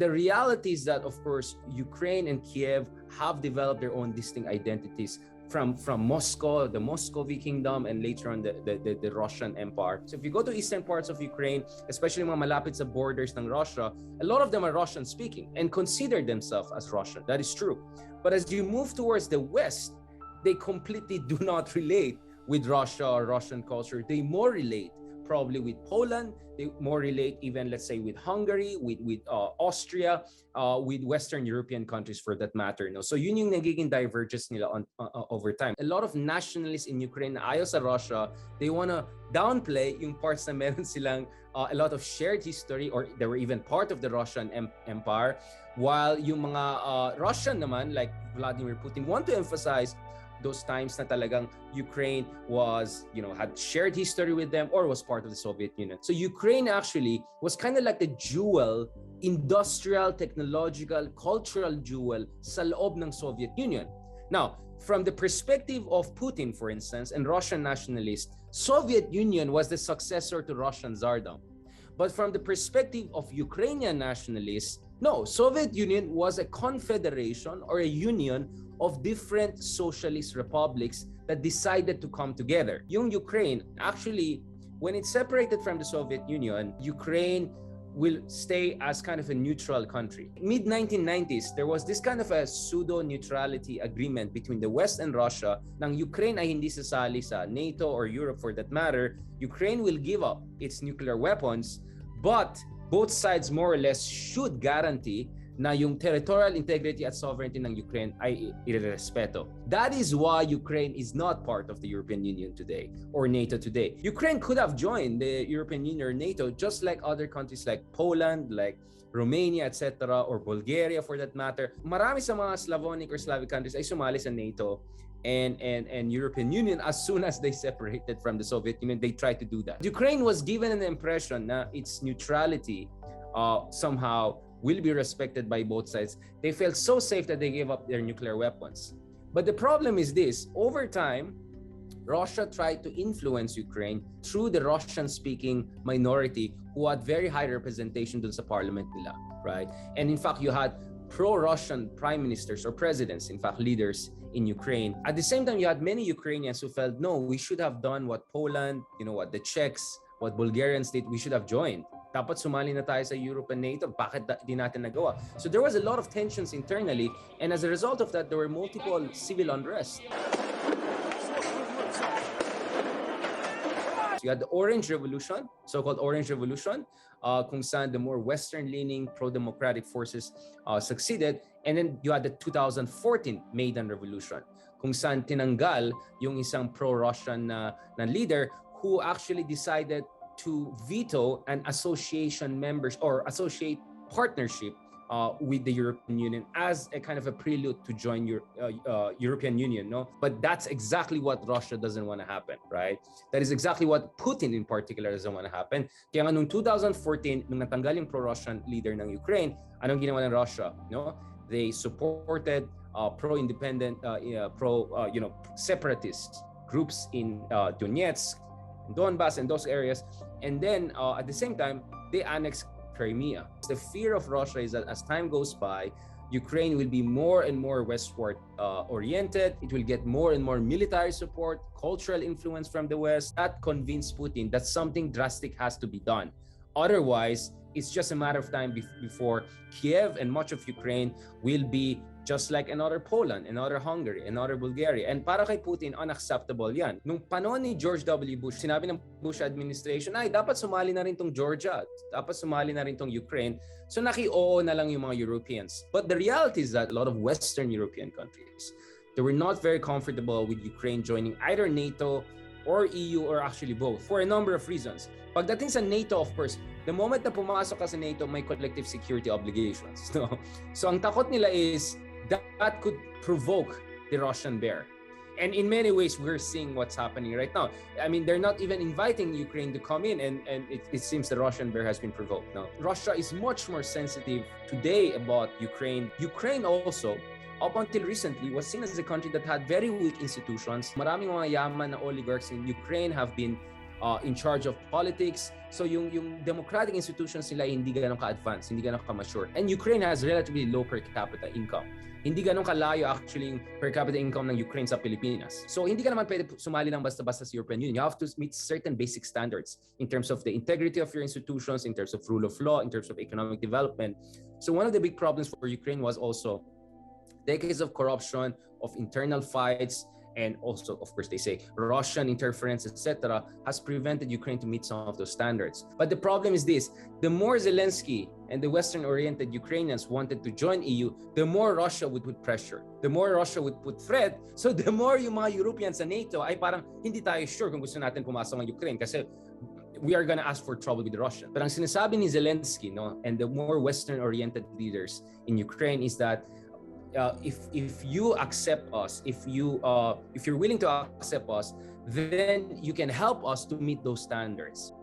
the reality is that, of course, Ukraine and Kiev have developed their own distinct identities from Moscow, the Muscovy Kingdom, and later on the Russian Empire. So if you go to eastern parts of Ukraine, especially mga malapit sa borders ng Russia, a lot of them are Russian speaking and consider themselves as Russian. That is true. But as you move towards the west, they completely do not relate with Russia or Russian culture. They more relate probably with Poland, they more relate even, let's say, with Hungary, with Austria, with Western European countries for that matter. No? So yun yung nagiging divergence nila over time. A lot of nationalists in Ukraine na ayaw sa Russia, they wanna downplay yung parts na meron silang a lot of shared history, or they were even part of the Russian Empire, while yung mga Russian naman, like Vladimir Putin, want to emphasize those times na talagang Ukraine was, had shared history with them or was part of the Soviet Union. So Ukraine actually was kind of like the jewel, industrial, technological, cultural jewel sa loob ng Soviet Union. Now, from the perspective of Putin, for instance, and Russian nationalists, Soviet Union was the successor to Russian Tsardom. But from the perspective of Ukrainian nationalists, no, Soviet Union was a confederation or a union of different socialist republics that decided to come together. Yung Ukraine, actually, when it's separated from the Soviet Union, Ukraine will stay as kind of a neutral country. Mid-1990s, there was this kind of a pseudo-neutrality agreement between the West and Russia. Nang Ukraine ay hindi sasali sa NATO or Europe for that matter, Ukraine will give up its nuclear weapons, but both sides more or less should guarantee na yung territorial integrity at sovereignty ng Ukraine ay irerespeto. That is why Ukraine is not part of the European Union today or NATO today. Ukraine could have joined the European Union or NATO just like other countries like Poland, like Romania, etc., or Bulgaria for that matter. Marami sa mga Slavonic or Slavic countries ay sumali sa NATO and European Union as soon as they separated from the Soviet Union. They tried to do that. Ukraine was given an impression na its neutrality somehow will be respected by both sides. They felt so safe that they gave up their nuclear weapons. But the problem is this: over time, Russia tried to influence Ukraine through the Russian-speaking minority who had very high representation dun sa parliament nila, right? And in fact, you had pro-Russian prime ministers or presidents, in fact, leaders in Ukraine. At the same time, you had many Ukrainians who felt, no, we should have done what Poland, what the Czechs, what Bulgarians did, we should have joined. Dapat sumali na tayo sa Europe and NATO. Bakit di natin nagawa? So there was a lot of tensions internally, and as a result of that, there were multiple civil unrest. So you had the Orange Revolution, so-called Orange Revolution, kung saan the more Western-leaning pro-democratic forces succeeded. And then you had the 2014 Maidan Revolution, kung saan tinanggal yung isang pro-Russian na leader who actually decided to veto an association members or associate partnership with the European Union as a kind of a prelude to join your European Union, no? But that's exactly what Russia doesn't want to happen, right? That is exactly what Putin in particular doesn't want to happen. Kaya nga noong 2014, nung natanggal yung pro-Russian leader ng Ukraine, anong ginawa ng Russia, no? They supported pro-independent, separatist groups in Donetsk, Donbass, and those areas, and then at the same time they annexed Crimea. The fear of Russia is that as time goes by, Ukraine will be more and more westward oriented. It will get more and more military support, cultural influence from the West. That convinced Putin that something drastic has to be done. Otherwise, it's just a matter of time before Kiev and much of Ukraine will be just like another Poland, another Hungary, another Bulgaria. And para kay Putin, unacceptable yan. Nung panahon ni George W. Bush, sinabi ng Bush administration, ay dapat sumali na rin tong Georgia, dapat sumali na rin tong Ukraine. So naki-oo na lang yung mga Europeans. But the reality is that a lot of Western European countries, they were not very comfortable with Ukraine joining either NATO or EU or actually both for a number of reasons. Pagdating sa NATO, of course, the moment na pumasok ka sa NATO, may collective security obligations. No? So ang takot nila is that could provoke the Russian bear. And in many ways, we're seeing what's happening right now. I mean, they're not even inviting Ukraine to come in, and it seems the Russian bear has been provoked now. Russia is much more sensitive today about Ukraine. Ukraine also, up until recently, was seen as a country that had very weak institutions. Maraming mga yaman na oligarchs in Ukraine have been in charge of politics. So yung democratic institutions nila hindi ganun ka-advanced, hindi ganun ka-mature. And Ukraine has relatively low per capita income. Hindi ganun kalayo actually yung per capita income ng Ukraine sa Pilipinas. So hindi ka naman pwede sumali lang basta-basta sa European Union. You have to meet certain basic standards in terms of the integrity of your institutions, in terms of rule of law, in terms of economic development. So one of the big problems for Ukraine was also decades of corruption, of internal fights, and also, of course, they say Russian interference, etc., has prevented Ukraine to meet some of those standards. But the problem is this: the more Zelensky and the Western-oriented Ukrainians wanted to join EU, the more Russia would put pressure, the more Russia would put threat. So the more yung mga Europeans sa NATO ay parang hindi tayo sure kung gusto natin pumasok ng Ukraine kasi we are gonna ask for trouble with the Russians. But ang sinasabi ni Zelensky, no, and the more Western-oriented leaders in Ukraine is that if you accept us, if you're willing to accept us, then you can help us to meet those standards.